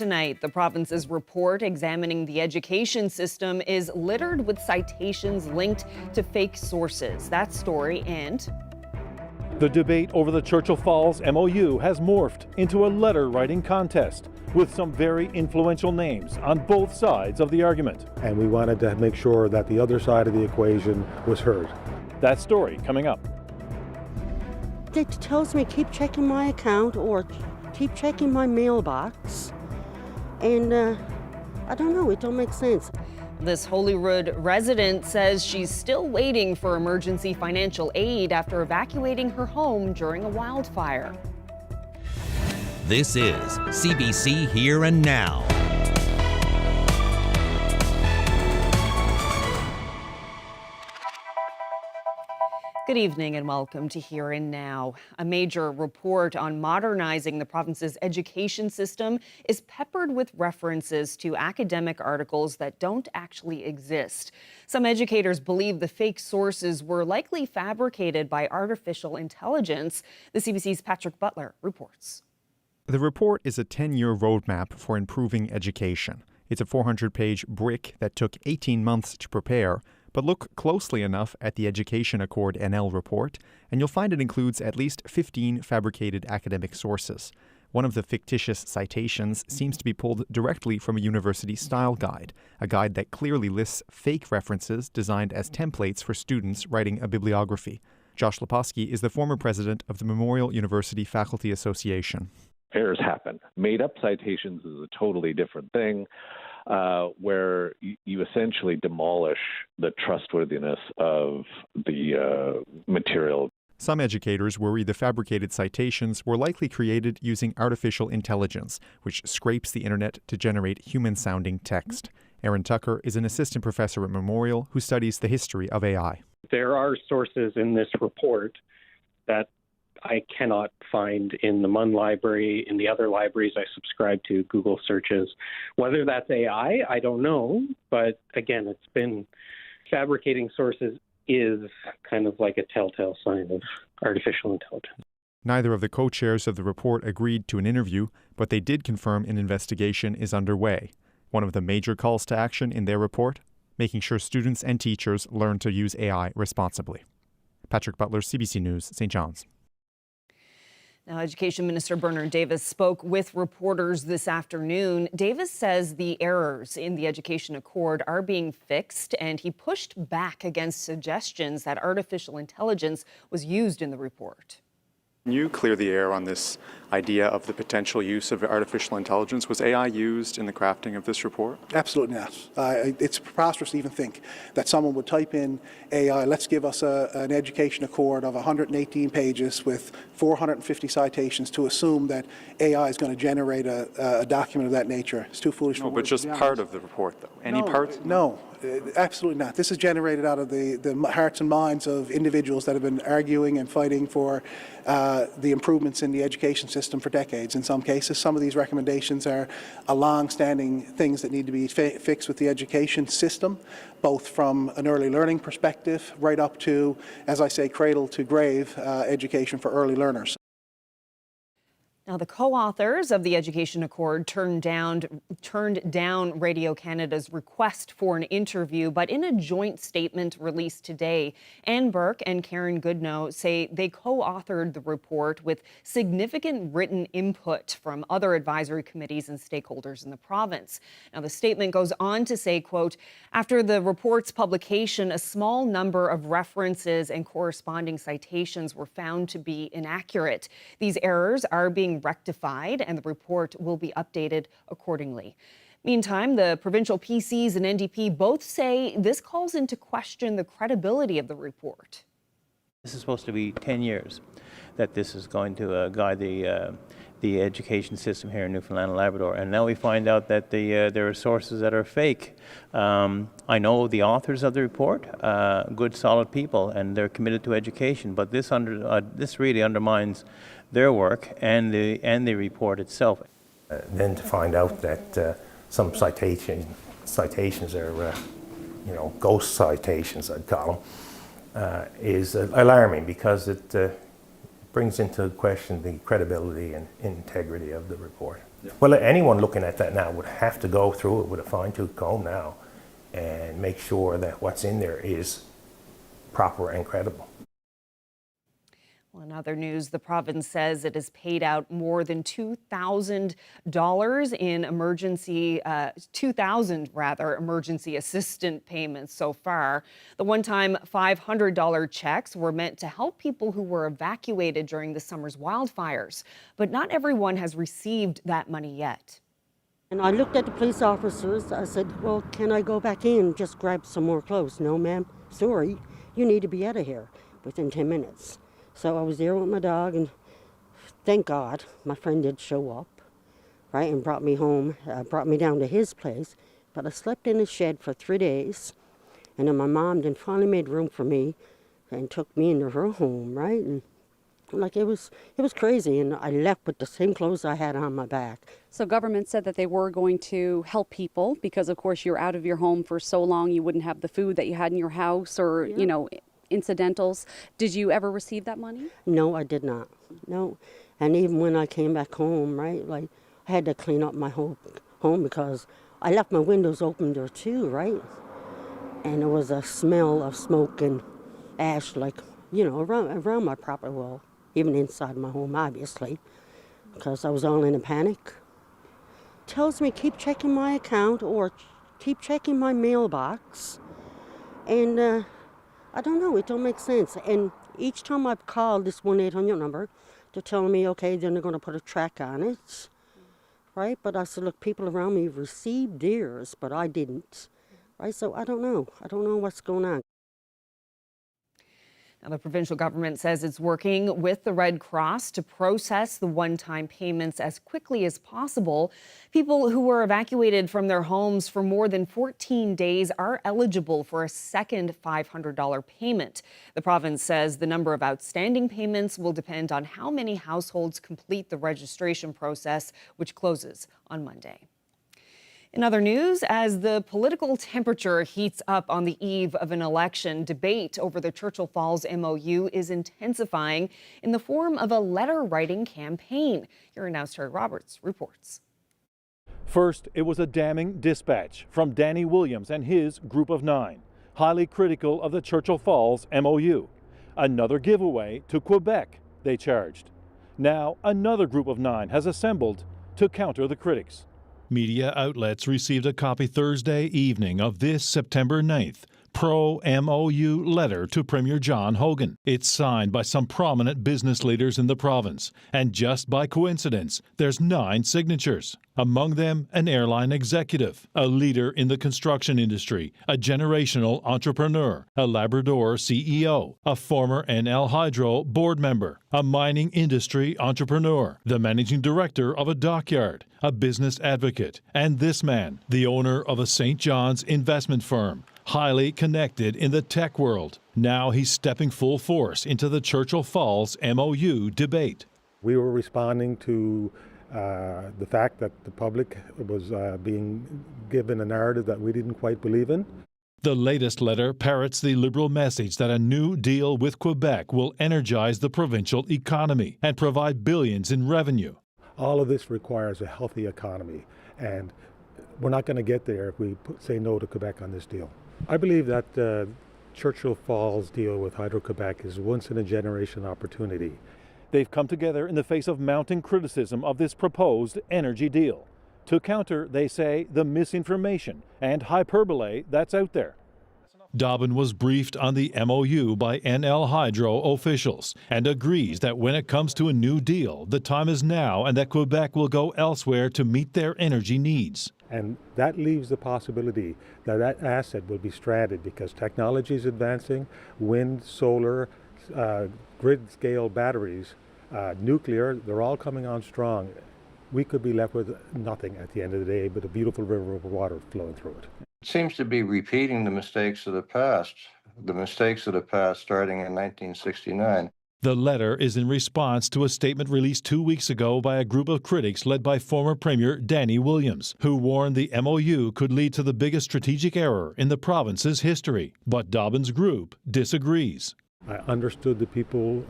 tonight. The province's report examining the education system is littered with citations linked to fake sources. That story and the debate over the Churchill Falls MOU has morphed into a letter-writing contest with some very influential names on both sides of the argument. And we wanted to make sure that the other side of the equation was heard. That story coming up. It tells me keep checking my account or keep checking my mailbox. And I don't know, it don't make sense. This Holyrood resident says she's still waiting for emergency financial aid after evacuating her home during a wildfire. This is CBC Here and Now. Good evening and welcome to Here and Now. A major report on modernizing the province's education system is peppered with references to academic articles that don't actually exist. Some educators believe the fake sources were likely fabricated by artificial intelligence. The CBC's Patrick Butler reports. The report is a 10-year roadmap for improving education. It's a 400-page brick that took 18 months to prepare. But look closely enough at the Education Accord NL report, and you'll find it includes at least 15 fabricated academic sources. One of the fictitious citations seems to be pulled directly from a university style guide, a guide that clearly lists fake references designed as templates for students writing a bibliography. Josh Leposki is the former president of the Memorial University Faculty Association. Errors happen. Made-up citations is a totally different thing. Where you essentially demolish the trustworthiness of the material. Some educators worry the fabricated citations were likely created using artificial intelligence, which scrapes the internet to generate human-sounding text. Aaron Tucker is an assistant professor at Memorial who studies the history of AI. There are sources in this report that I cannot find in the MUN library, in the other libraries I subscribe to, Google searches. Whether that's AI, I don't know. But again, it's been fabricating sources is kind of like a telltale sign of artificial intelligence. Neither of the co-chairs of the report agreed to an interview, but they did confirm an investigation is underway. One of the major calls to action in their report, making sure students and teachers learn to use AI responsibly. Patrick Butler, CBC News, St. John's. Now, Education Minister Bernard Davis spoke with reporters this afternoon. Davis says the errors in the Education Accord are being fixed, and he pushed back against suggestions that artificial intelligence was used in the report. Can you clear the air on this idea of the potential use of artificial intelligence? Was AI used in the crafting of this report? Absolutely not. It's preposterous to even think that someone would type in AI, let's give us an education accord of 118 pages with 450 citations to assume that AI is going to generate a document of that nature. It's too foolish. No, but just part of the report, though. Any parts? No. Absolutely not. This is generated out of the hearts and minds of individuals that have been arguing and fighting for the improvements in the education system for decades. In some cases, some of these recommendations are long-standing things that need to be fixed with the education system, both from an early learning perspective right up to, as I say, cradle to grave education for early learners. Now, the co-authors of the Education Accord turned down Radio Canada's request for an interview, but in a joint statement released today, Anne Burke and Karen Goodnow say they co-authored the report with significant written input from other advisory committees and stakeholders in the province. Now, the statement goes on to say, quote, after the report's publication, a small number of references and corresponding citations were found to be inaccurate. These errors are being rectified, and the report will be updated accordingly. Meantime, the provincial PCs and NDP both say this calls into question the credibility of the report. This is supposed to be 10 years that this is going to guide the education system here in Newfoundland and Labrador, and now we find out that there are sources that are fake. I know the authors of the report, good, solid people, and they're committed to education, but this really undermines their work and the report itself. Then to find out that some citations are, ghost citations, I'd call them, is alarming because it brings into question the credibility and integrity of the report. Well, anyone looking at that now would have to go through it with a fine-tooth comb now and make sure that what's in there is proper and credible. Well, in other news, the province says it has paid out more than $2,000 in emergency assistant payments so far. The one-time $500 checks were meant to help people who were evacuated during the summer's wildfires, but not everyone has received that money yet. And I looked at the police officers. I said, well, can I go back in and just grab some more clothes? No, ma'am. Sorry. You need to be out of here within 10 minutes. So I was there with my dog, and thank God my friend did show up, right, and brought me home, brought me down to his place. But I slept in his shed for 3 days, and then my mom then finally made room for me and took me into her home, right? And like it was crazy, and I left with the same clothes I had on my back. So government said that they were going to help people because, of course, you're out of your home for so long, you wouldn't have the food that you had in your house or, you know, incidentals. Did you ever receive that money? No, I did not. No. And even when I came back home, right, like I had to clean up my whole home because I left my windows open there too, right? And there was a smell of smoke and ash, like, you know, around my property, well, even inside my home, obviously, because I was all in a panic. Tells me keep checking my account or keep checking my mailbox. And I don't know, it don't make sense. And each time I've called this 1-800 number, they're telling me, okay, then they're going to put a track on it, right? But I said, look, people around me received theirs, but I didn't, right? So I don't know what's going on. Now, the provincial government says it's working with the Red Cross to process the one-time payments as quickly as possible. People who were evacuated from their homes for more than 14 days are eligible for a second $500 payment. The province says the number of outstanding payments will depend on how many households complete the registration process, which closes on Monday. In other news, as the political temperature heats up on the eve of an election, debate over the Churchill Falls MOU is intensifying in the form of a letter-writing campaign. Here now, Terry Roberts reports. First, it was a damning dispatch from Danny Williams and his Group of 9, highly critical of the Churchill Falls MOU. Another giveaway to Quebec, they charged. Now, another Group of 9 has assembled to counter the critics. Media outlets received a copy Thursday evening of this September 9th pro-MOU letter to Premier John Hogan. It's signed by some prominent business leaders in the province, and just by coincidence, there's 9 signatures. Among them, an airline executive, a leader in the construction industry, a generational entrepreneur, a Labrador CEO, a former NL Hydro board member, a mining industry entrepreneur, the managing director of a dockyard, a business advocate, and this man, the owner of a St. John's investment firm, highly connected in the tech world. Now he's stepping full force into the Churchill Falls MOU debate. We were responding to the fact that the public was being given a narrative that we didn't quite believe in. The latest letter parrots the Liberal message that a new deal with Quebec will energize the provincial economy and provide billions in revenue. All of this requires a healthy economy, and we're not going to get there if we say no to Quebec on this deal. I believe that the Churchill Falls deal with Hydro-Quebec is a once-in-a-generation opportunity. They've come together in the face of mounting criticism of this proposed energy deal. To counter, they say, the misinformation and hyperbole that's out there. Dobbin was briefed on the MOU by NL Hydro officials and agrees that when it comes to a new deal, the time is now and that Quebec will go elsewhere to meet their energy needs. And that leaves the possibility that that asset will be stranded because technology is advancing, wind, solar, grid-scale batteries, nuclear, they're all coming on strong. We could be left with nothing at the end of the day but a beautiful river of water flowing through it. It seems to be repeating the mistakes of the past starting in 1969. The letter is in response to a statement released 2 weeks ago by a group of critics led by former Premier Danny Williams, who warned the MOU could lead to the biggest strategic error in the province's history. But Dobbin's group disagrees. I understood that people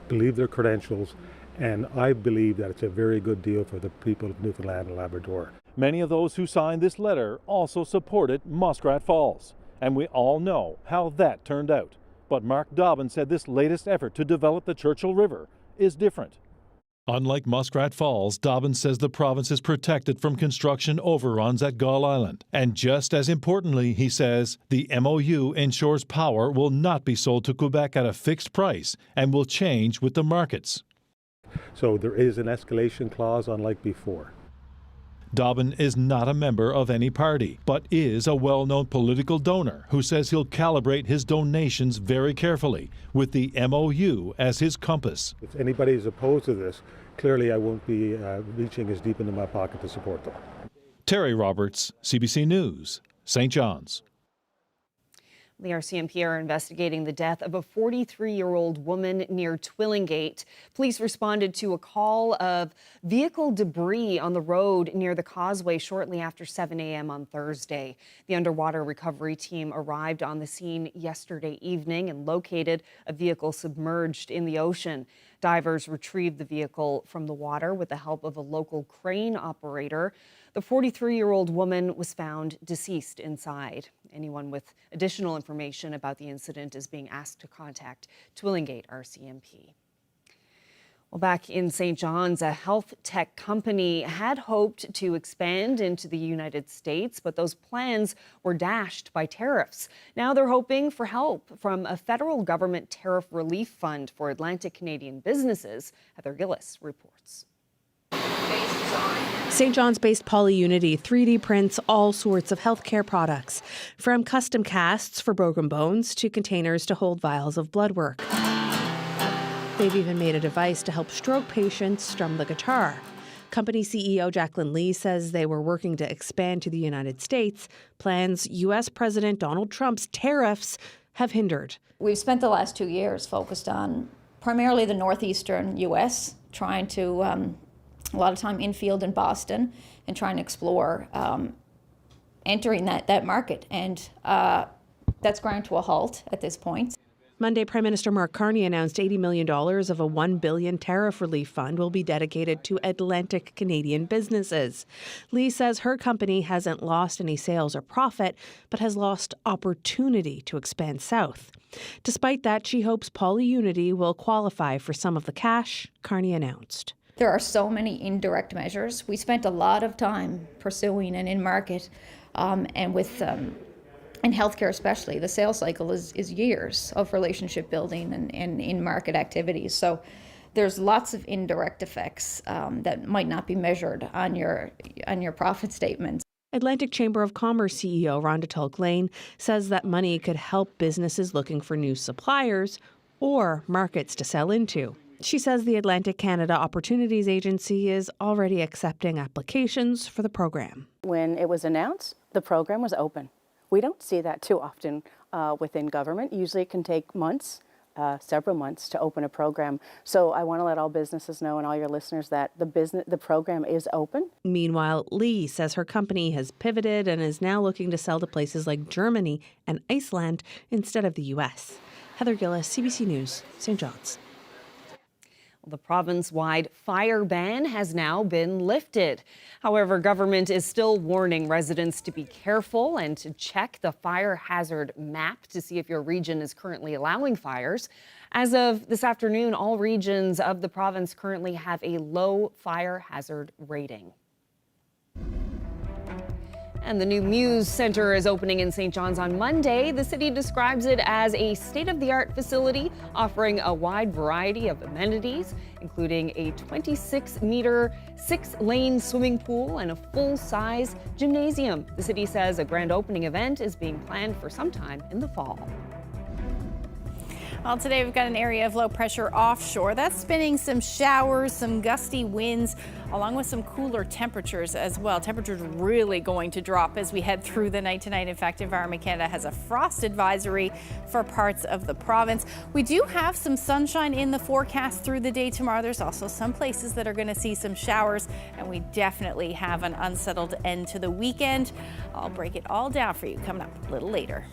believe their credentials And I believe that it's a very good deal for the people of Newfoundland and Labrador. Many of those who signed this letter also supported Muskrat Falls, and we all know how that turned out. But Mark Dobbin said this latest effort to develop the Churchill River is different. Unlike Muskrat Falls, Dobbin says the province is protected from construction overruns at Gull Island. And just as importantly, he says, the MOU ensures power will not be sold to Quebec at a fixed price and will change with the markets. So there is an escalation clause unlike before. Dobbin is not a member of any party, but is a well-known political donor who says he'll calibrate his donations very carefully with the MOU as his compass. If anybody is opposed to this, clearly I won't be reaching as deep into my pocket to support them. Terry Roberts, CBC News, St. John's. The RCMP are investigating the death of a 43-year-old woman near Twillingate. Police responded to a call of vehicle debris on the road near the causeway shortly after 7 a.m. on Thursday. The underwater recovery team arrived on the scene yesterday evening and located a vehicle submerged in the ocean. Divers retrieved the vehicle from the water with the help of a local crane operator. The 43-year-old woman was found deceased inside. Anyone with additional information about the incident is being asked to contact Twillingate RCMP. Well, back in St. John's, a health tech company had hoped to expand into the United States, but those plans were dashed by tariffs. Now they're hoping for help from a federal government tariff relief fund for Atlantic Canadian businesses. Heather Gillis reports. St. John's-based PolyUnity 3D prints all sorts of healthcare products, from custom casts for broken bones to containers to hold vials of blood work. They've even made a device to help stroke patients strum the guitar. Company CEO Jacqueline Lee says they were working to expand to the United States. Plans U.S. President Donald Trump's tariffs have hindered. We've spent the last 2 years focused on primarily the northeastern U.S., trying to a lot of time infield in Boston and trying to explore entering that market. And that's ground to a halt at this point. Monday, Prime Minister Mark Carney announced $80 million of a $1 billion tariff relief fund will be dedicated to Atlantic Canadian businesses. Lee says her company hasn't lost any sales or profit, but has lost opportunity to expand south. Despite that, she hopes PolyUnity will qualify for some of the cash Carney announced. There are so many indirect measures. We spent a lot of time pursuing an in-market, and with in healthcare especially, the sales cycle is years of relationship building and in-market activities. So there's lots of indirect effects that might not be measured on your profit statements. Atlantic Chamber of Commerce CEO Rhonda Tulk-Lane says that money could help businesses looking for new suppliers or markets to sell into. She says the Atlantic Canada Opportunities Agency is already accepting applications for the program. When it was announced, the program was open. We don't see that too often within government. Usually it can take months, several months to open a program. So I want to let all businesses know and all your listeners that the program is open. Meanwhile, Lee says her company has pivoted and is now looking to sell to places like Germany and Iceland instead of the U.S. Heather Gillis, CBC News, St. John's. The province-wide fire ban has now been lifted. However, government is still warning residents to be careful and to check the fire hazard map to see if your region is currently allowing fires. As of this afternoon, all regions of the province currently have a low fire hazard rating. And the new Muse Center is opening in St. John's on Monday. The city describes it as a state-of-the-art facility offering a wide variety of amenities, including a 26-meter, 6-lane swimming pool and a full-size gymnasium. The city says a grand opening event is being planned for sometime in the fall. Well, today we've got an area of low pressure offshore. That's spinning some showers, some gusty winds, along with some cooler temperatures as well. Temperatures really going to drop as we head through the night tonight. In fact, Environment Canada has a frost advisory for parts of the province. We do have some sunshine in the forecast through the day tomorrow. There's also some places that are going to see some showers, and we definitely have an unsettled end to the weekend. I'll break it all down for you coming up a little later.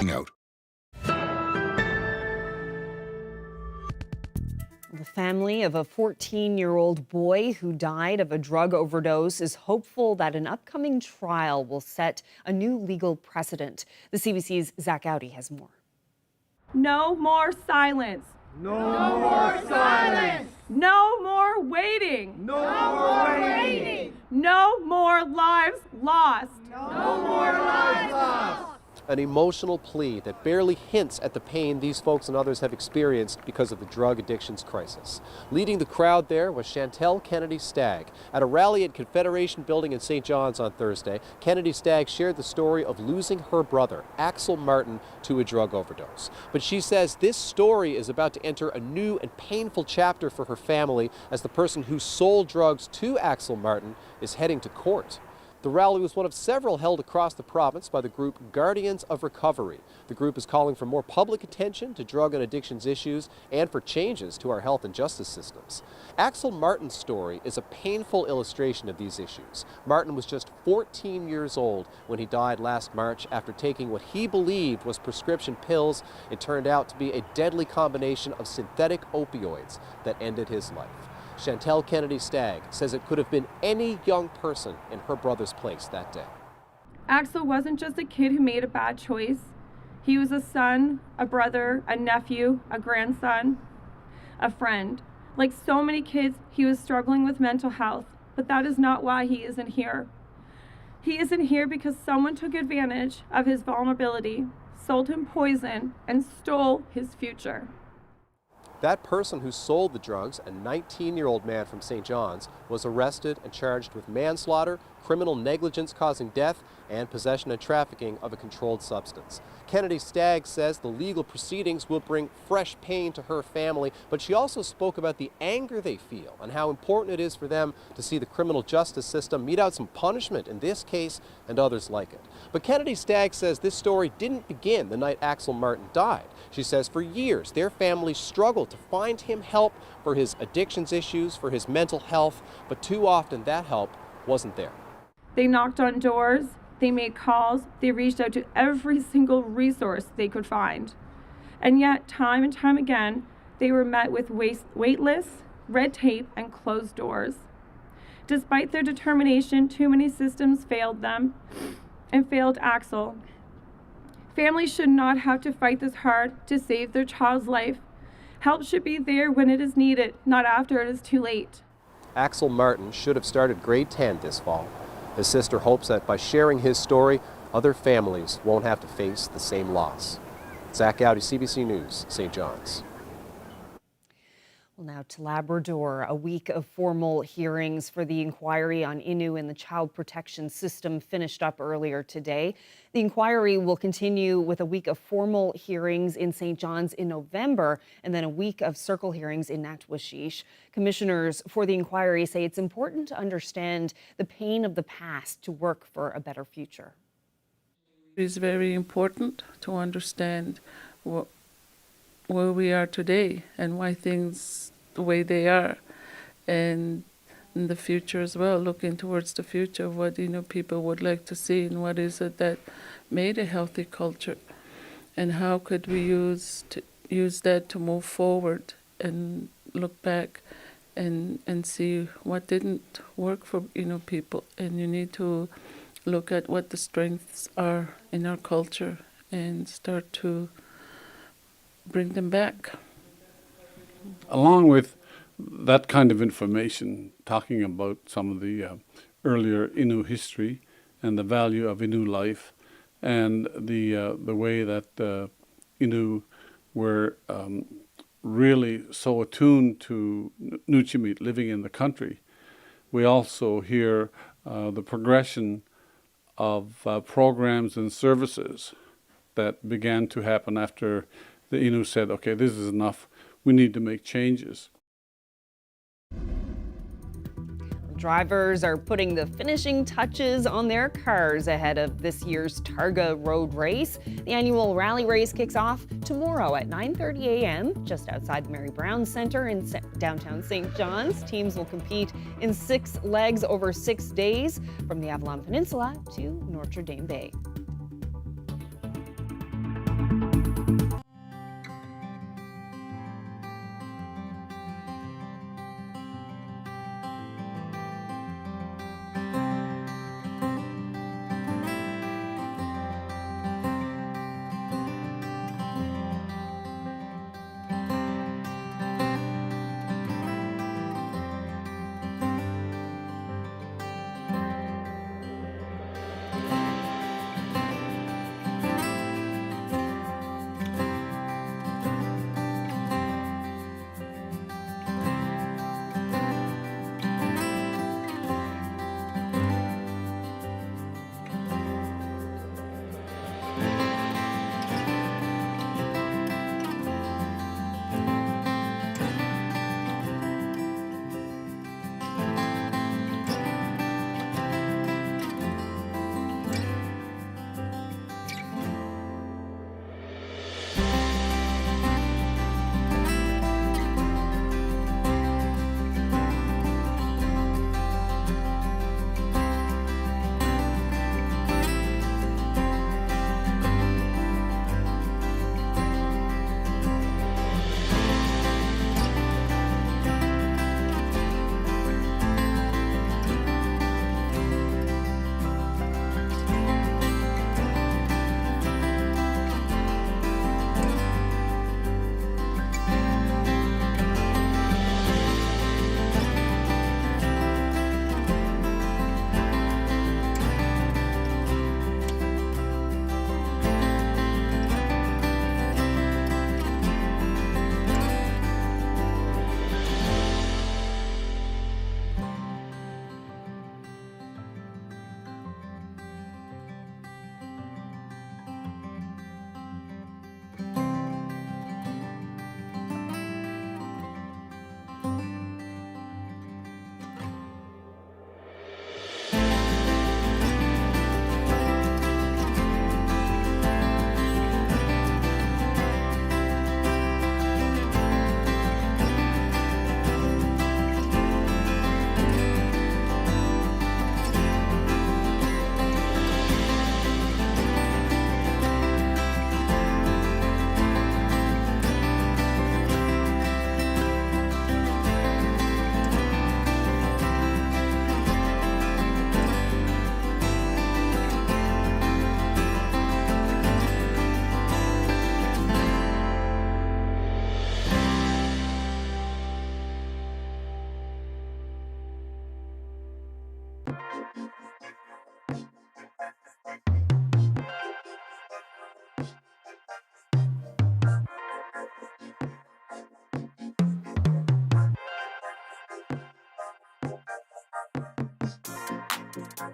Out. The family of a 14-year-old boy who died of a drug overdose is hopeful that an upcoming trial will set a new legal precedent. The CBC's Zach Audi has more. No more silence. No more silence. No more waiting. No more waiting. No more lives lost. No more lives lost. An emotional plea that barely hints at the pain these folks and others have experienced because of the drug addictions crisis. Leading the crowd there was Chantel Kennedy Stagg. At a rally at Confederation Building in St. John's on Thursday, Kennedy Stagg shared the story of losing her brother, Axel Martin, to a drug overdose. But she says this story is about to enter a new and painful chapter for her family as the person who sold drugs to Axel Martin is heading to court. The rally was one of several held across the province by the group Guardians of Recovery. The group is calling for more public attention to drug and addictions issues and for changes to our health and justice systems. Axel Martin's story is a painful illustration of these issues. Martin was just 14 years old when he died last March after taking what he believed was prescription pills. It turned out to be a deadly combination of synthetic opioids that ended his life. Chantel Kennedy Stagg says it could have been any young person in her brother's place that day. Axel wasn't just a kid who made a bad choice. He was a son, a brother, a nephew, a grandson, a friend. Like so many kids, he was struggling with mental health, but that is not why he isn't here. He isn't here because someone took advantage of his vulnerability, sold him poison, and stole his future. That person who sold the drugs, a 19-year-old man from St. John's, was arrested and charged with manslaughter, criminal negligence causing death, and possession and trafficking of a controlled substance. Kennedy Stagg says the legal proceedings will bring fresh pain to her family, but she also spoke about the anger they feel and how important it is for them to see the criminal justice system mete out some punishment in this case and others like it. But Kennedy Stagg says this story didn't begin the night Axel Martin died. She says for years their family struggled to find him help for his addictions issues, for his mental health, but too often that help wasn't there. They knocked on doors, they made calls, they reached out to every single resource they could find. And yet, time and time again, they were met with wait lists, red tape, and closed doors. Despite their determination, too many systems failed them and failed Axel. Families should not have to fight this hard to save their child's life. Help should be there when it is needed, not after it is too late. Axel Martin should have started grade 10 this fall. His sister hopes that by sharing his story, other families won't have to face the same loss. Zach Audi, CBC News, St. John's. Well, now to Labrador. A week of formal hearings for the inquiry on Innu and the child protection system finished up earlier today. The inquiry will continue with a week of formal hearings in St. John's in November and then a week of circle hearings in Natwashish. Commissioners for the inquiry say it's important to understand the pain of the past to work for a better future. It is very important to understand where we are today and why things the way they are, and in the future as well, looking towards the future of what people would like to see and what is it that made a healthy culture, and how could we use that to move forward and look back and see what didn't work for people. And you need to look at what the strengths are in our culture and start to bring them back. Along with that kind of information, talking about some of the earlier Innu history and the value of Innu life, and the way that Innu were really so attuned to Nujimit living in the country. We also hear the progression of programs and services that began to happen after the Innu said, okay, this is enough, we need to make changes. Drivers are putting the finishing touches on their cars ahead of this year's Targa road race. The annual rally race kicks off tomorrow at 9:30 a.m. just outside the Mary Brown Centre in downtown St. John's. Teams will compete in 6 legs over 6 days from the Avalon Peninsula to Notre Dame Bay. Well,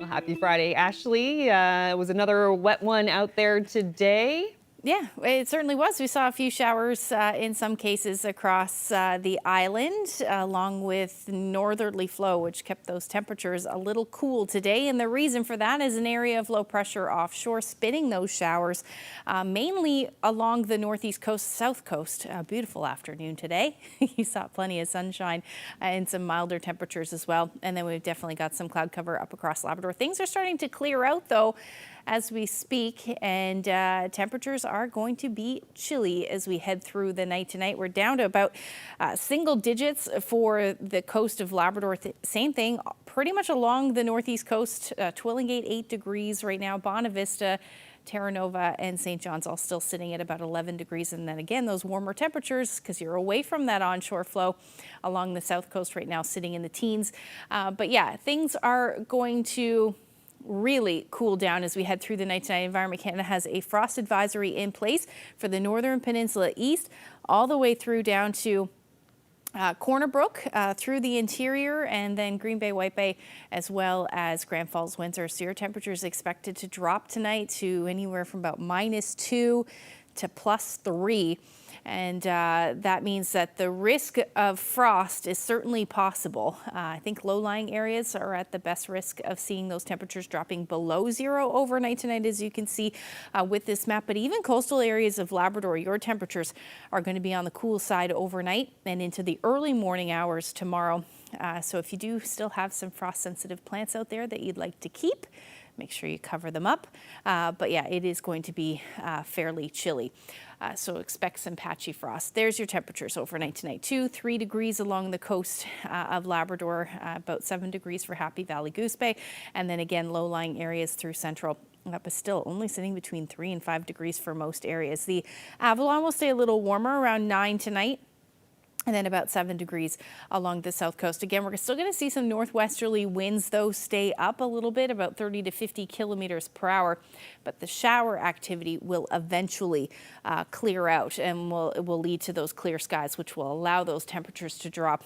happy Friday, Ashley. It was another wet one out there today. Yeah, it certainly was. We saw a few showers in some cases across the island, along with northerly flow, which kept those temperatures a little cool today. And the reason for that is an area of low pressure offshore spinning those showers, mainly along the northeast coast, south coast. Beautiful afternoon today. You saw plenty of sunshine and some milder temperatures as well. And then we've definitely got some cloud cover up across Labrador. Things are starting to clear out, though, as we speak, and temperatures are going to be chilly as we head through the night tonight. We're down to about single digits for the coast of Labrador. Same thing pretty much along the northeast coast. Twillingate 8 degrees right now, Bonavista, Terra Nova and St. John's all still sitting at about 11 degrees. And then again, those warmer temperatures, because you're away from that onshore flow along the south coast right now, sitting in the teens. But yeah, things are going to really cool down as we head through the night tonight. Environment Canada has a frost advisory in place for the Northern Peninsula East, all the way through down to Corner Brook, through the interior, and then Green Bay, White Bay, as well as Grand Falls, Windsor. So your temperature is expected to drop tonight to anywhere from about -2 to +3. And that means that the risk of frost is certainly possible. I think low-lying areas are at the best risk of seeing those temperatures dropping below 0 overnight tonight, as you can see with this map. But even coastal areas of Labrador, your temperatures are going to be on the cool side overnight and into the early morning hours tomorrow. So if you do still have some frost-sensitive plants out there that you'd like to keep, make sure you cover them up. But yeah, it is going to be fairly chilly. So expect some patchy frost. There's your temperatures overnight tonight. 2-3 degrees along the coast of Labrador, about 7 degrees for Happy Valley, Goose Bay. And then again, low-lying areas through central. But still only sitting between 3 and 5 degrees for most areas. The Avalon will stay a little warmer, around 9 tonight. And then about 7 degrees along the south coast. Again, we're still going to see some northwesterly winds, though, stay up a little bit, about 30 to 50 kilometers per hour. But the shower activity will eventually clear out, and it will lead to those clear skies, which will allow those temperatures to drop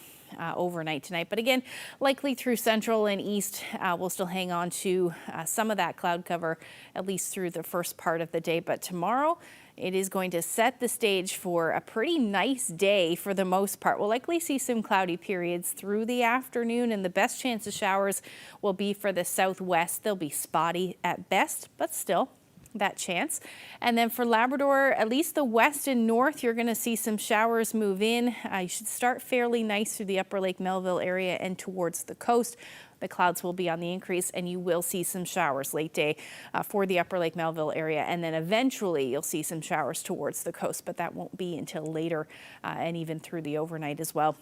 overnight tonight. But again, likely through central and east, we'll still hang on to some of that cloud cover, at least through the first part of the day. But tomorrow, it is going to set the stage for a pretty nice day for the most part. We'll likely see some cloudy periods through the afternoon, and the best chance of showers will be for the southwest. They'll be spotty at best, but still that chance. And then for Labrador, at least the west and north, you're going to see some showers move in. You should start fairly nice through the Upper Lake Melville area and towards the coast. The clouds will be on the increase, and you will see some showers late day for the Upper Lake Melville area. And then eventually you'll see some showers towards the coast, but that won't be until later and even through the overnight as well.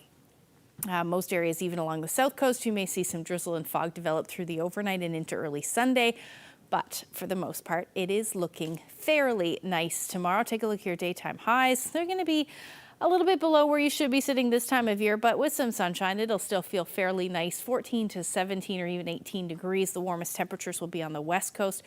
Most areas, even along the south coast, you may see some drizzle and fog develop through the overnight and into early Sunday. But for the most part, it is looking fairly nice tomorrow. Take a look at your daytime highs. They're going to be a little bit below where you should be sitting this time of year, but with some sunshine, it'll still feel fairly nice. 14 to 17 or even 18 degrees. The warmest temperatures will be on the west coast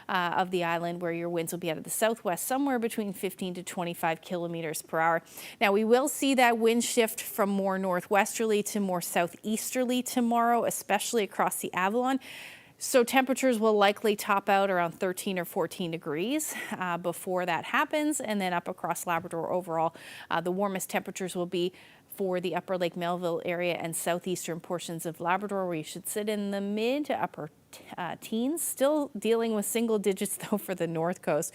of the island, where your winds will be out of the southwest, somewhere between 15 to 25 kilometers per hour. Now, we will see that wind shift from more northwesterly to more southeasterly tomorrow, especially across the Avalon. So temperatures will likely top out around 13 or 14 degrees before that happens. And then up across Labrador overall, the warmest temperatures will be for the Upper Lake Melville area and southeastern portions of Labrador, where you should sit in the mid to upper teens. Still dealing with single digits, though, for the north coast.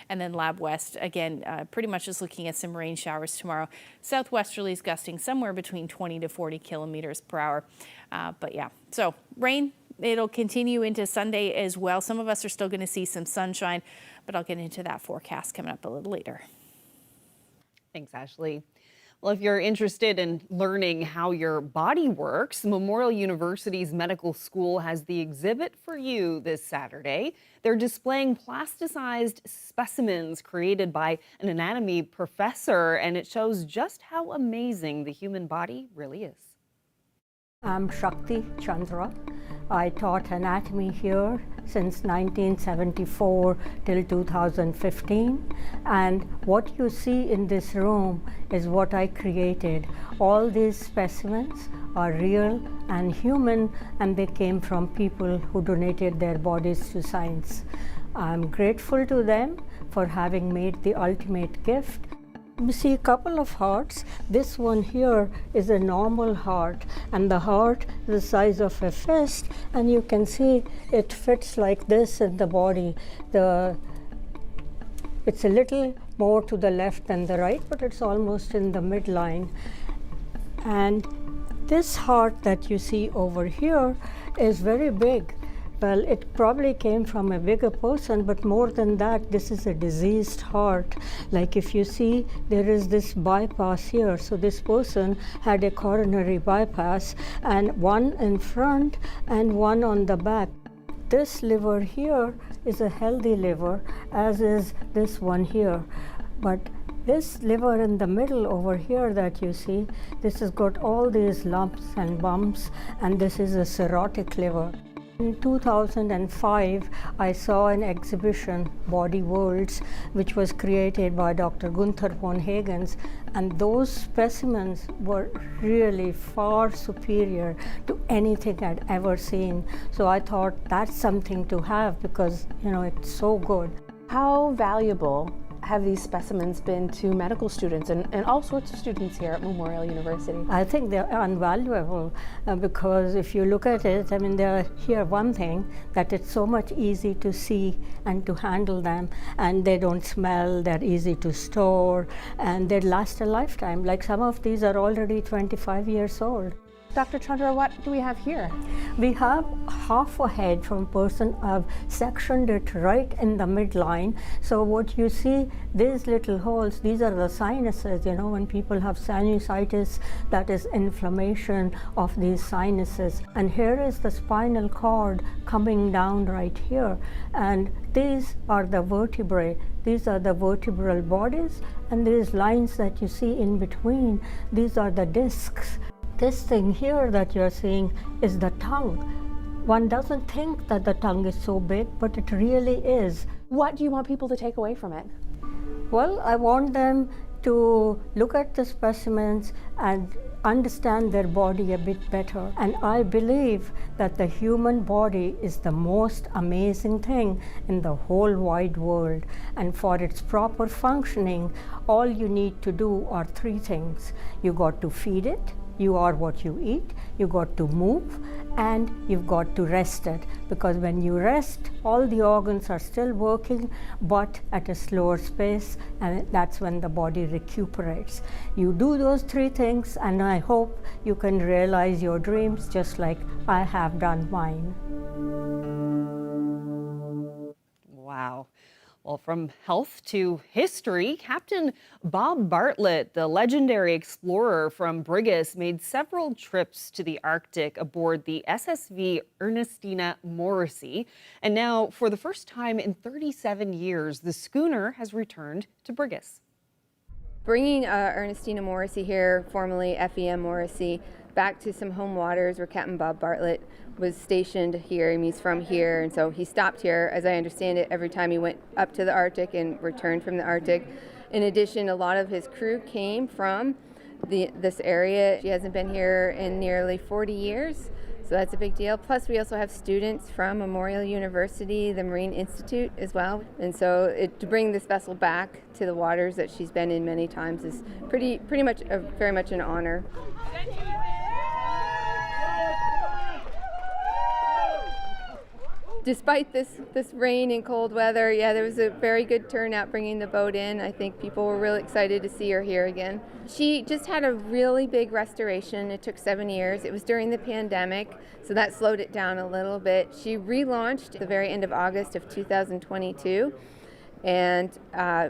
And then Lab West, again, pretty much just looking at some rain showers tomorrow. Southwesterlies gusting somewhere between 20 to 40 kilometers per hour. But yeah, so rain. It'll continue into Sunday as well. Some of us are still going to see some sunshine, but I'll get into that forecast coming up a little later. Thanks, Ashley. Well, if you're interested in learning how your body works, Memorial University's medical school has the exhibit for you this Saturday. They're displaying plasticized specimens created by an anatomy professor, and it shows just how amazing the human body really is. I'm Shakti Chandra. I taught anatomy here since 1974 till 2015, and what you see in this room is what I created. All these specimens are real and human, and they came from people who donated their bodies to science. I'm grateful to them for having made the ultimate gift. You see a couple of hearts. This one here is a normal heart, and the heart is the size of a fist, and you can see it fits like this in the body. It's a little more to the left than the right, but it's almost in the midline. And this heart that you see over here is very big. Well, it probably came from a bigger person, but more than that, this is a diseased heart. Like if you see, there is this bypass here. So this person had a coronary bypass, and one in front and one on the back. This liver here is a healthy liver, as is this one here. But this liver in the middle over here that you see, this has got all these lumps and bumps, and this is a cirrhotic liver. In 2005, I saw an exhibition, Body Worlds, which was created by Dr. Gunther von Hagens, and those specimens were really far superior to anything I'd ever seen. So I thought that's something to have because, it's so good. How valuable have these specimens been to medical students and all sorts of students here at Memorial University? I think they're invaluable because if you look at it, they're here one thing, that it's so much easy to see and to handle them, and they don't smell, they're easy to store, and they last a lifetime. Like some of these are already 25 years old. Dr. Chandra, what do we have here? We have half a head from a person. I've sectioned it right in the midline. So what you see, these little holes, these are the sinuses. When people have sinusitis, that is inflammation of these sinuses. And here is the spinal cord coming down right here. And these are the vertebrae. These are the vertebral bodies. And these lines that you see in between, these are the discs. This thing here that you're seeing is the tongue. One doesn't think that the tongue is so big, but it really is. What do you want people to take away from it? Well, I want them to look at the specimens and understand their body a bit better. And I believe that the human body is the most amazing thing in the whole wide world. And for its proper functioning, all you need to do are three things. You got to feed it, you are what you eat, you got to move, and you've got to rest it. Because when you rest, all the organs are still working, but at a slower pace, and that's when the body recuperates. You do those three things, and I hope you can realize your dreams just like I have done mine. Wow. Well, from health to history, Captain Bob Bartlett, the legendary explorer from Brigus, made several trips to the Arctic aboard the SSV Ernestina Morrissey. And now, for the first time in 37 years, the schooner has returned to Brigus. Bringing Ernestina Morrissey here, formerly FEM Morrissey, back to some home waters where Captain Bob Bartlett was stationed here. He's from here, and so he stopped here, as I understand it, every time he went up to the Arctic and returned from the Arctic. In addition, a lot of his crew came from this area. She hasn't been here in nearly 40 years, so that's a big deal. Plus, we also have students from Memorial University, the Marine Institute as well. And so to bring this vessel back to the waters that she's been in many times is pretty much very much an honor. Despite this rain and cold weather, there was a very good turnout bringing the boat in. I think people were really excited to see her here again. She just had a really big restoration. It took 7 years. It was during the pandemic, so that slowed it down a little bit. She relaunched at the very end of August of 2022. And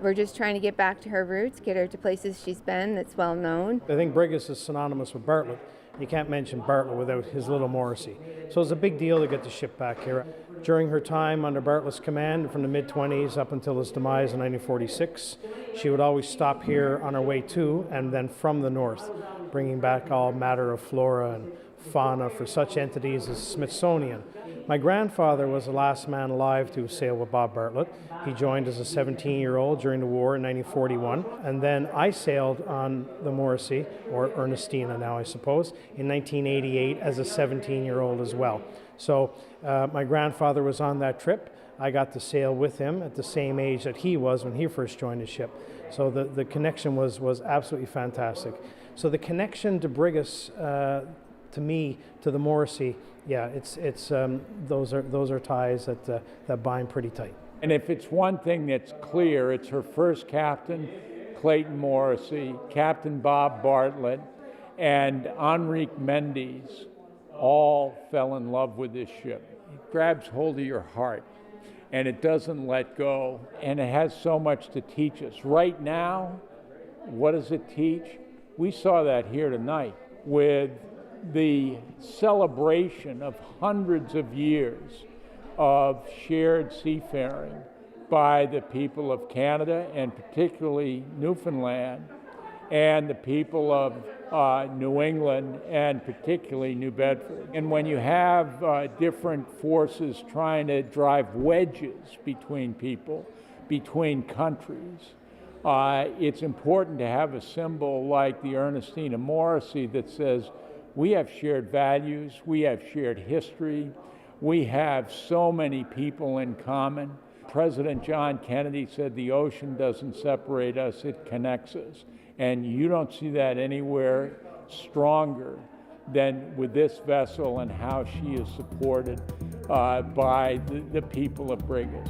we're just trying to get back to her roots, get her to places she's been that's well known. I think Brigus is synonymous with Bartlett. You can't mention Bartlett without his little Morrissey. So it's a big deal to get the ship back here. During her time under Bartlett's command from the mid-20s up until his demise in 1946, she would always stop here on her way to and then from the north, bringing back all matter of flora and fauna for such entities as Smithsonian. My grandfather was the last man alive to sail with Bob Bartlett. He joined as a 17-year-old during the war in 1941, and then I sailed on the Morrissey, or Ernestina now I suppose, in 1988 as a 17-year-old as well. So my grandfather was on that trip. I got to sail with him at the same age that he was when he first joined the ship. So the connection was absolutely fantastic. So the connection to Brigus, to me, to the Morrissey, yeah, those are ties that bind pretty tight. And if it's one thing that's clear, it's her first captain, Clayton Morrissey, Captain Bob Bartlett, and Enrique Mendes all fell in love with this ship. It grabs hold of your heart, and it doesn't let go, and it has so much to teach us. Right now, what does it teach? We saw that here tonight with the celebration of hundreds of years of shared seafaring by the people of Canada and particularly Newfoundland and the people of New England and particularly New Bedford. And when you have different forces trying to drive wedges between people, between countries, it's important to have a symbol like the Ernestina Morrissey that says, we have shared values, we have shared history, we have so many people in common. President John Kennedy said the ocean doesn't separate us, it connects us. And you don't see that anywhere stronger than with this vessel and how she is supported by the people of Brigus.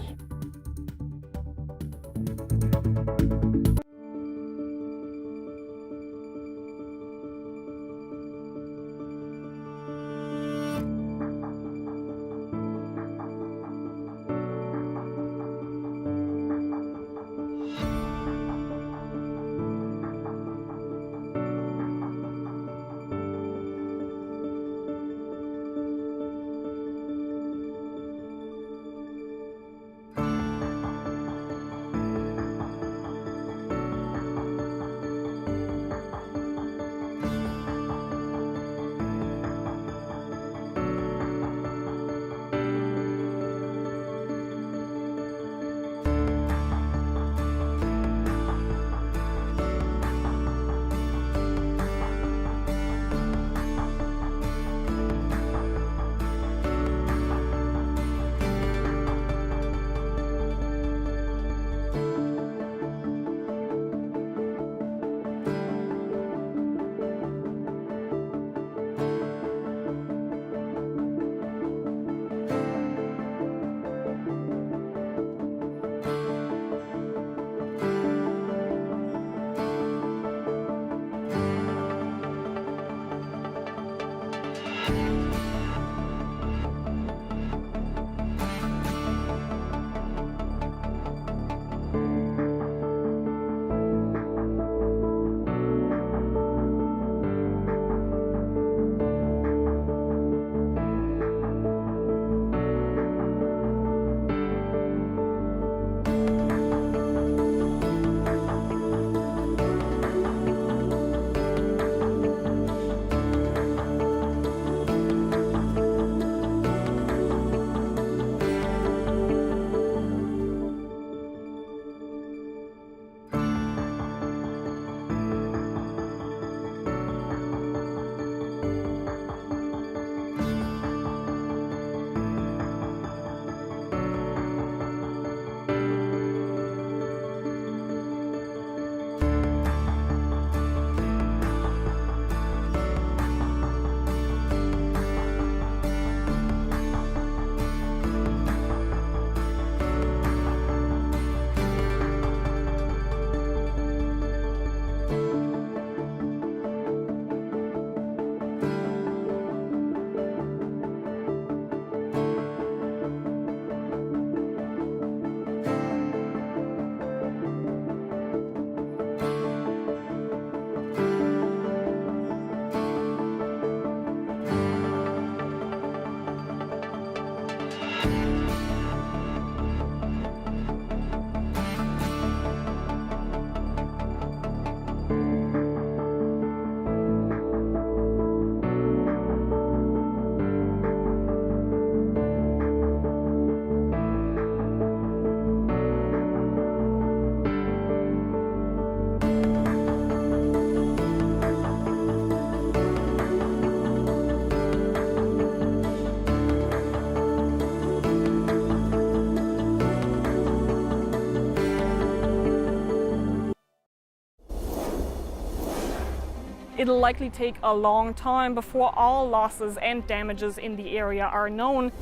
It'll likely take a long time before all losses and damages in the area are known.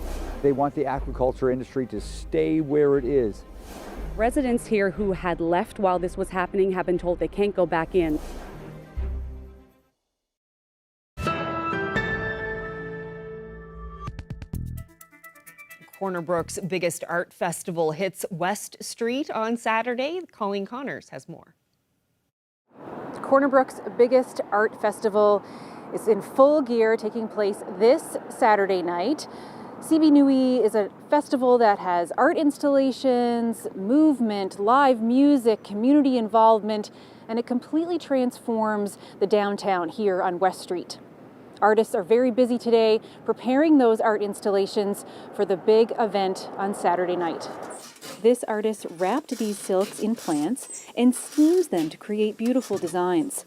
They want the aquaculture industry to stay where it is. Residents here who had left while this was happening have been told they can't go back in. Corner Brook's biggest art festival hits West Street on Saturday. Colleen Connors has more. Corner Brook's biggest art festival is in full gear, taking place this Saturday night. CB Nui is a festival that has art installations, movement, live music, community involvement, and it completely transforms the downtown here on West Street. Artists are very busy today preparing those art installations for the big event on Saturday night. This artist wrapped these silks in plants and steams them to create beautiful designs.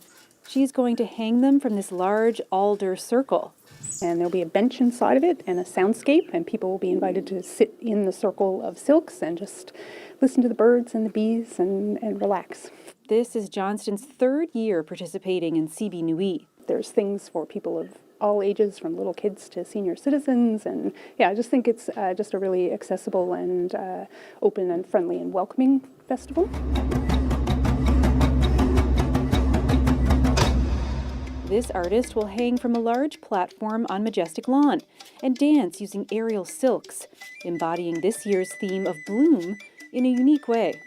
She's going to hang them from this large alder circle. And there'll be a bench inside of it and a soundscape, and people will be invited to sit in the circle of silks and just listen to the birds and the bees and relax. This is Johnston's third year participating in CB Nui. There's things for people of all ages, from little kids to senior citizens, and yeah, I just think it's just a really accessible and open and friendly and welcoming festival. This artist will hang from a large platform on Majestic Lawn and dance using aerial silks, embodying this year's theme of bloom in a unique way.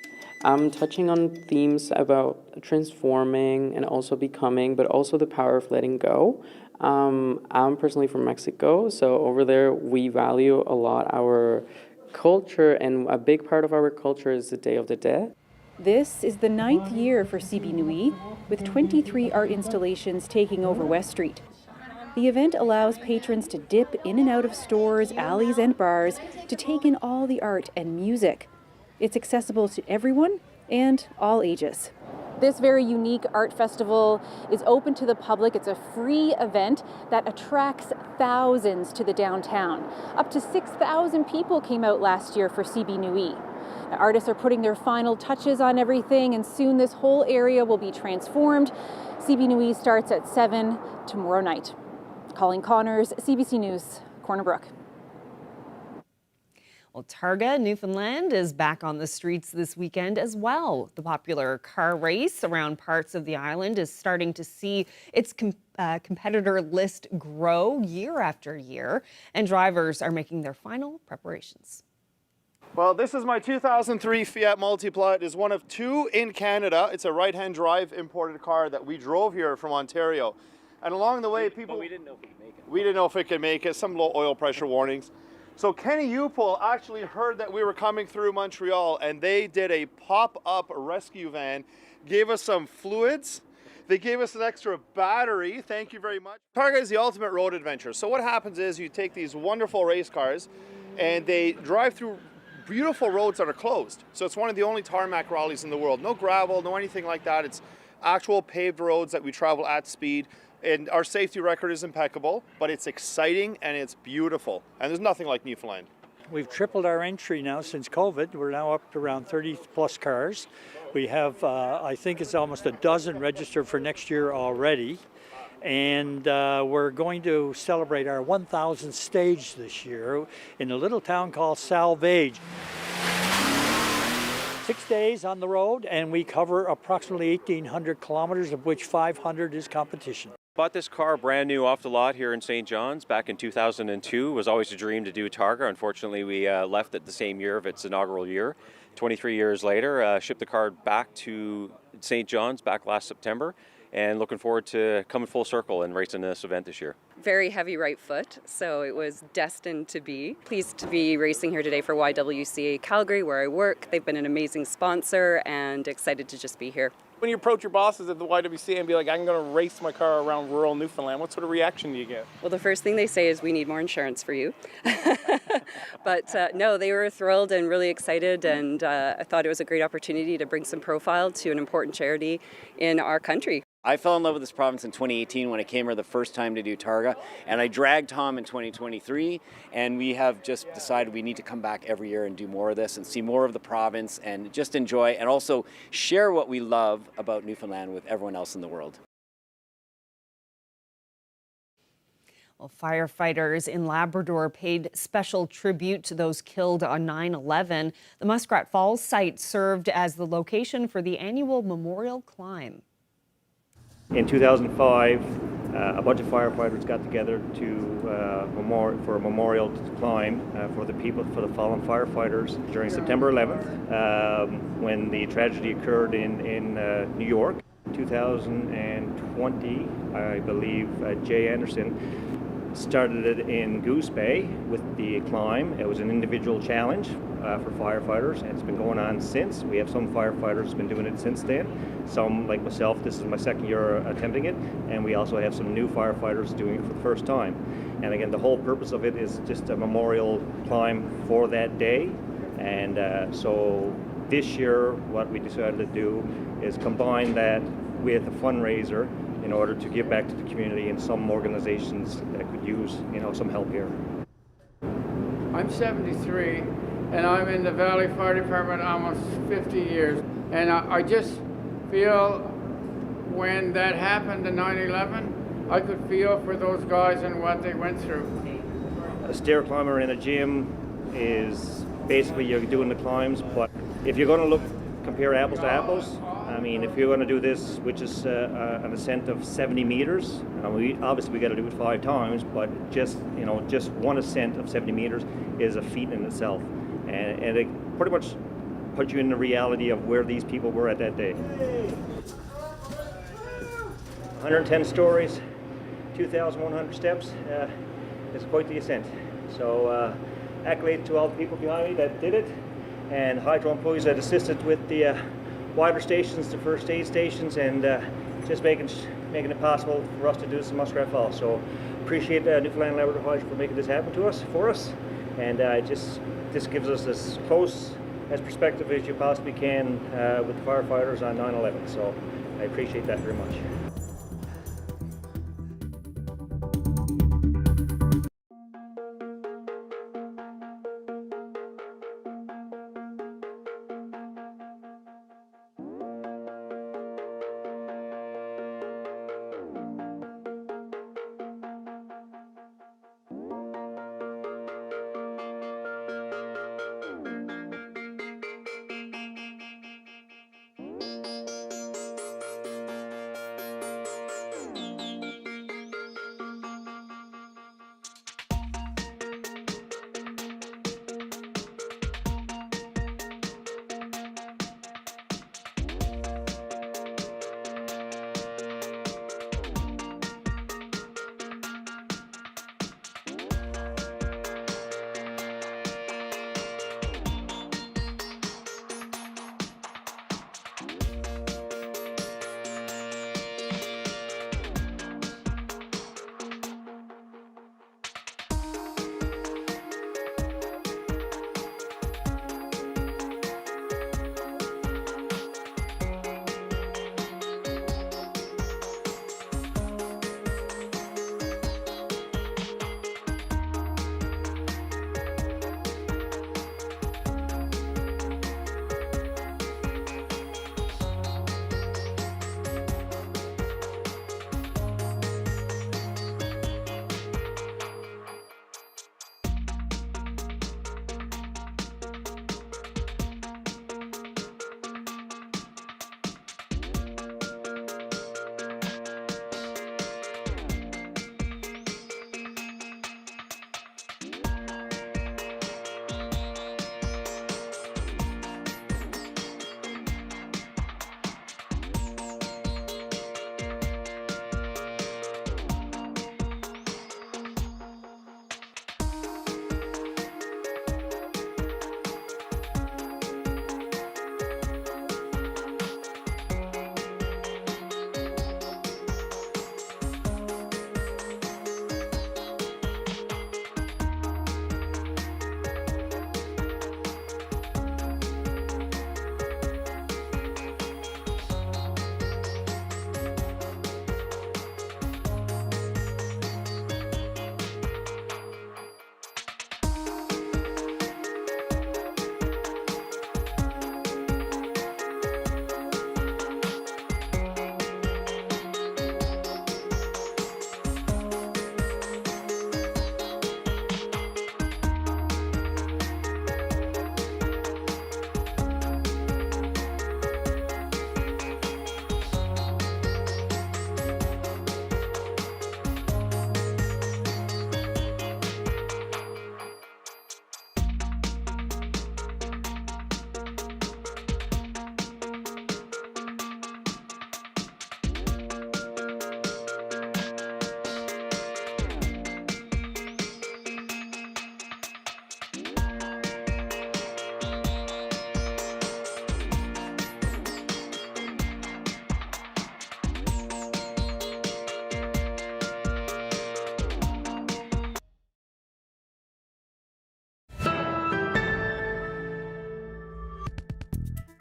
I'm touching on themes about transforming and also becoming, but also the power of letting go. I'm personally from Mexico, so over there we value a lot our culture, and a big part of our culture is the Day of the Dead. This is the 9th year for CB Nui, with 23 art installations taking over West Street. The event allows patrons to dip in and out of stores, alleys, and bars to take in all the art and music. It's accessible to everyone and all ages. This very unique art festival is open to the public. It's a free event that attracts thousands to the downtown. Up to 6,000 people came out last year for CB Nui. Artists are putting their final touches on everything, and soon this whole area will be transformed. CB Nui starts at 7 tomorrow night. Colleen Connors, CBC News, Corner Brook. Well, Targa, Newfoundland is back on the streets this weekend as well. The popular car race around parts of the island is starting to see its competitor list grow year after year, and drivers are making their final preparations. Well, this is my 2003 Fiat Multipla. It is one of two in Canada. It's a right-hand drive imported car that we drove here from Ontario. And along the way, people... But we didn't know if it could make it. We didn't know if it could make it. Some low oil pressure warnings. So Kenny Upol actually heard that we were coming through Montreal, and they did a pop-up rescue van, gave us some fluids. They gave us an extra battery. Thank you very much. Targa is the ultimate road adventure. So what happens is you take these wonderful race cars, and they drive through beautiful roads that are closed. So it's one of the only tarmac rallies in the world. No gravel, no anything like that. It's actual paved roads that we travel at speed. And our safety record is impeccable, but it's exciting and it's beautiful. And there's nothing like Newfoundland. We've tripled our entry now since COVID. We're now up to around 30 plus cars. We have, I think it's almost a dozen registered for next year already. And we're going to celebrate our 1,000th stage this year in a little town called Salvage. 6 days on the road, and we cover approximately 1,800 kilometers, of which 500 is competition. Bought this car brand new off the lot here in St. John's back in 2002. It was always a dream to do Targa. Unfortunately, we left it the same year of its inaugural year. 23 years later, shipped the car back to St. John's back last September, and looking forward to coming full circle and racing this event this year. Very heavy right foot, so it was destined to be. Pleased to be racing here today for YWCA Calgary, where I work. They've been an amazing sponsor, and excited to just be here. When you approach your bosses at the YWCA and be like, I'm going to race my car around rural Newfoundland, what sort of reaction do you get? Well, the first thing they say is, we need more insurance for you. But no, they were thrilled and really excited, and I thought it was a great opportunity to bring some profile to an important charity in our country. I fell in love with this province in 2018 when I came here the first time to do Targa, and I dragged Tom in 2023, and we have just decided we need to come back every year and do more of this and see more of the province and just enjoy and also share what we love about Newfoundland with everyone else in the world. Well, firefighters in Labrador paid special tribute to those killed on 9/11. The Muskrat Falls site served as the location for the annual memorial climb. In 2005, a bunch of firefighters got together for a memorial climb for the fallen firefighters during September 11th, when the tragedy occurred in New York. 2020, I believe, Jay Anderson started it in Goose Bay with the climb. It was an individual challenge for firefighters, and it's been going on since. We have some firefighters been doing it since then. Some, like myself, this is my second year attempting it, and we also have some new firefighters doing it for the first time. And again, the whole purpose of it is just a memorial climb for that day. And so this year, what we decided to do is combine that with a fundraiser in order to give back to the community and some organizations that could use, some help here. I'm 73, and I'm in the Valley Fire Department almost 50 years. And I just feel when that happened in 9/11, I could feel for those guys and what they went through. A stair climber in a gym is basically you're doing the climbs, but if you're going to compare apples to apples, I mean, if you're going to do this, which is an ascent of 70 meters, we got to do it 5 times, but just one ascent of 70 meters is a feat in itself, and it pretty much puts you in the reality of where these people were at that day. 110 stories, 2,100 steps. It's quite the ascent. So accolade to all the people behind me that did it, and hydro employees that assisted with the water stations, the first aid stations, and just making it possible for us to do this in Muskrat Falls. So appreciate Newfoundland and Labrador Hydro for making this happen for us, and this gives us as close as perspective as you possibly can with the firefighters on 9/11. So I appreciate that very much.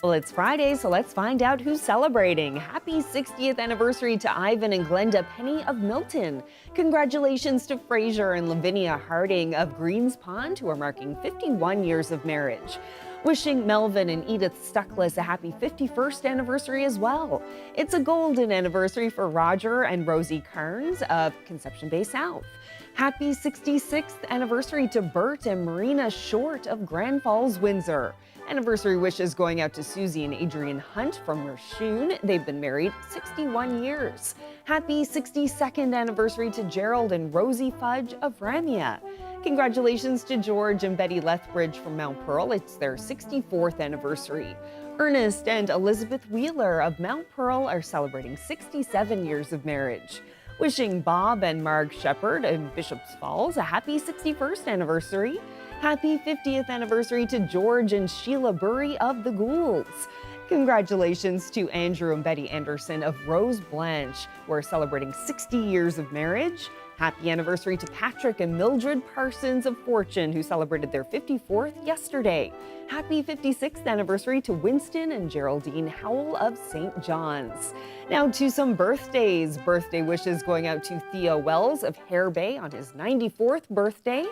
Well, it's Friday, so let's find out who's celebrating. Happy 60th anniversary to Ivan and Glenda Penny of Milton. Congratulations to Fraser and Lavinia Harding of Greens Pond, who are marking 51 years of marriage. Wishing Melvin and Edith Stuckless a happy 51st anniversary as well. It's a golden anniversary for Roger and Rosie Carnes of Conception Bay South. Happy 66th anniversary to Bert and Marina Short of Grand Falls, Windsor. Anniversary wishes going out to Susie and Adrian Hunt from Raccoon. They've been married 61 years. Happy 62nd anniversary to Gerald and Rosie Fudge of Ramia. Congratulations to George and Betty Lethbridge from Mount Pearl. It's their 64th anniversary. Ernest and Elizabeth Wheeler of Mount Pearl are celebrating 67 years of marriage. Wishing Bob and Marg Shepherd in Bishop's Falls a happy 61st anniversary. Happy 50th anniversary to George and Sheila Burry of the Goulds. Congratulations to Andrew and Betty Anderson of Rose Blanche, who are celebrating 60 years of marriage. Happy anniversary to Patrick and Mildred Parsons of Fortune, who celebrated their 54th yesterday. Happy 56th anniversary to Winston and Geraldine Howell of St. John's. Now to some birthdays. Birthday wishes going out to Theo Wells of Hare Bay on his 94th birthday.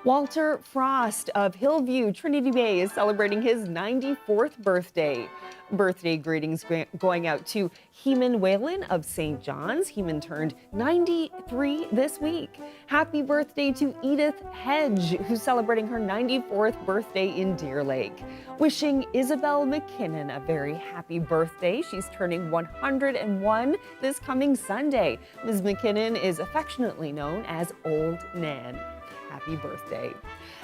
Walter Frost of Hillview, Trinity Bay is celebrating his 94th birthday. Birthday greetings going out to Heman Whalen of St. John's. Heman turned 93 this week. Happy birthday to Edith Hedge, who's celebrating her 94th birthday in Deer Lake. Wishing Isabel McKinnon a very happy birthday. She's turning 101 this coming Sunday. Ms. McKinnon is affectionately known as Old Nan. Happy birthday.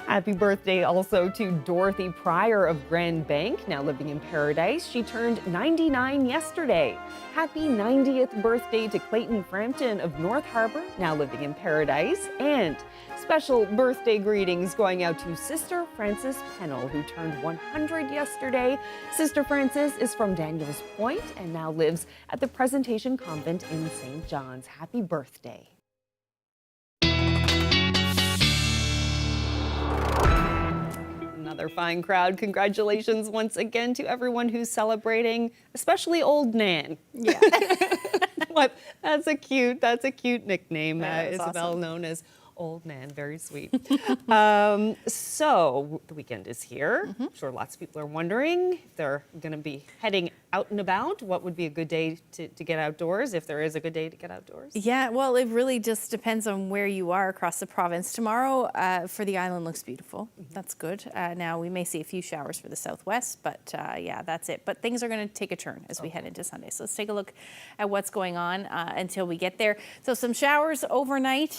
Happy birthday also to Dorothy Pryor of Grand Bank, now living in Paradise. She turned 99 yesterday. Happy 90th birthday to Clayton Frampton of North Harbor, now living in Paradise. And special birthday greetings going out to Sister Frances Pennell, who turned 100 yesterday. Sister Frances is from Daniels Point and now lives at the Presentation Convent in St. John's. Happy birthday. Another fine crowd. Congratulations once again to everyone who's celebrating, especially Old Nan. Yeah. What? That's a cute nickname. Isabel, awesome. Known as Old Nan, very sweet. So the weekend is here. Mm-hmm. I'm sure lots of people are wondering if they're going to be heading out and about. What would be a good day to get outdoors, if there is a good day to get outdoors? Yeah, well, it really just depends on where you are across the province. Tomorrow for the island looks beautiful. Mm-hmm. That's good. Now we may see a few showers for the southwest, but yeah, that's it. But things are going to take a turn as we head into Sunday. So let's take a look at what's going on until we get there. So some showers overnight,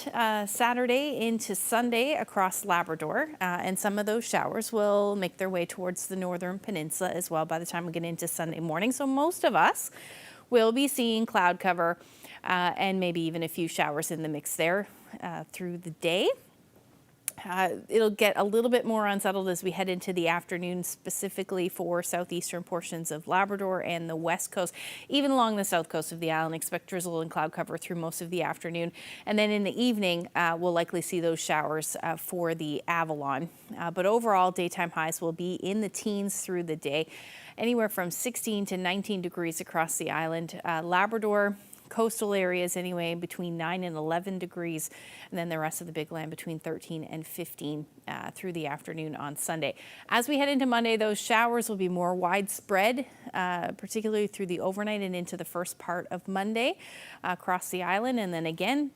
Saturday into Sunday across Labrador, and some of those showers will make their way towards the northern peninsula as well by the time we get into Sunday morning. So most of us will be seeing cloud cover and maybe even a few showers in the mix there through the day. It'll get a little bit more unsettled as we head into the afternoon, specifically for southeastern portions of Labrador and the west coast. Even along the south coast of the island, expect drizzle and cloud cover through most of the afternoon. And then in the evening, we'll likely see those showers for the Avalon. But overall, daytime highs will be in the teens through the day, anywhere from 16 to 19 degrees across the island. Labrador, coastal areas anyway, between 9 and 11 degrees, and then the rest of the big land between 13 and 15 through the afternoon on Sunday. As we head into Monday, those showers will be more widespread, particularly through the overnight and into the first part of Monday across the island, and then again,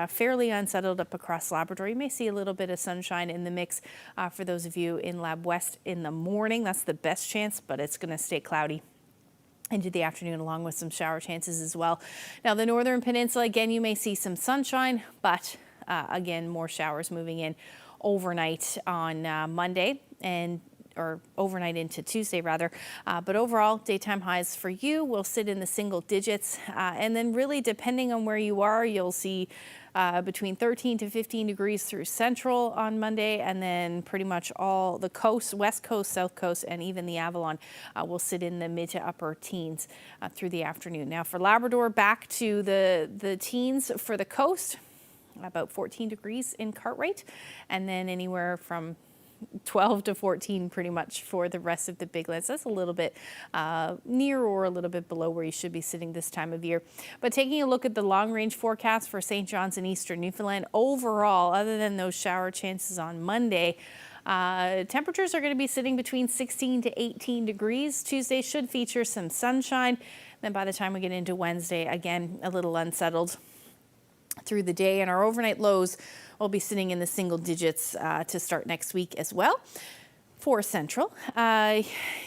fairly unsettled up across Labrador. You may see a little bit of sunshine in the mix for those of you in Lab West in the morning. That's the best chance, but it's going to stay cloudy into the afternoon, along with some shower chances as well. Now, the northern peninsula, again, you may see some sunshine, but again, more showers moving in overnight on Monday or overnight into Tuesday rather. But overall, daytime highs for you will sit in the single digits. And then really, depending on where you are, you'll see between 13 to 15 degrees through central on Monday, and then pretty much all the coast, west coast, south coast, and even the Avalon will sit in the mid to upper teens through the afternoon. Now for Labrador, back to the teens for the coast, about 14 degrees in Cartwright, and then anywhere from 12 to 14 pretty much for the rest of the big lands. That's a little bit near or a little bit below where you should be sitting this time of year. But taking a look at the long range forecast for St. John's and eastern Newfoundland, overall, other than those shower chances on Monday, temperatures are going to be sitting between 16 to 18 degrees. Tuesday should feature some sunshine. Then by the time we get into Wednesday, again, a little unsettled through the day, and our overnight lows will be sitting in the single digits to start next week as well. For Central,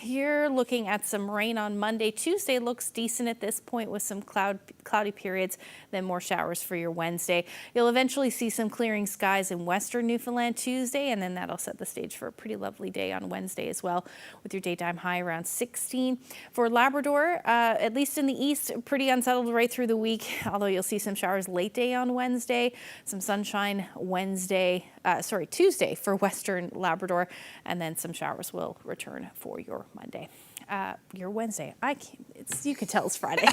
you're looking at some rain on Monday. Tuesday looks decent at this point with some cloudy periods, then more showers for your Wednesday. You'll eventually see some clearing skies in western Newfoundland Tuesday, and then that'll set the stage for a pretty lovely day on Wednesday as well, with your daytime high around 16. For Labrador, at least in the east, pretty unsettled right through the week, although you'll see some showers late day on Wednesday, some sunshine Tuesday for western Labrador, and then some showers will return for your Monday. Your Wednesday, you can tell it's Friday.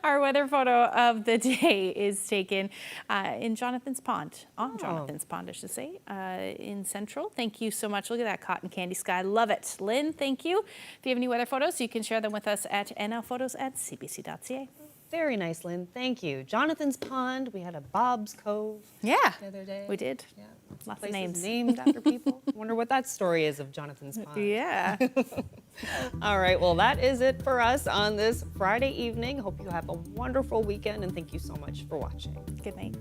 Our weather photo of the day is taken in Jonathan's Pond, Jonathan's Pond, I should say, in Central. Thank you so much. Look at that cotton candy sky. Love it. Lynn, thank you. If you have any weather photos, you can share them with us at nlphotos@cbc.ca. Very nice, Lynn. Thank you. Jonathan's Pond. We had a Bob's Cove. Yeah, the other day. we did. Yeah. Lots of names named after people. Wonder what that story is of Jonathan's Pond. Yeah. All right. Well, that is it for us on this Friday evening. Hope you have a wonderful weekend, and thank you so much for watching. Good night.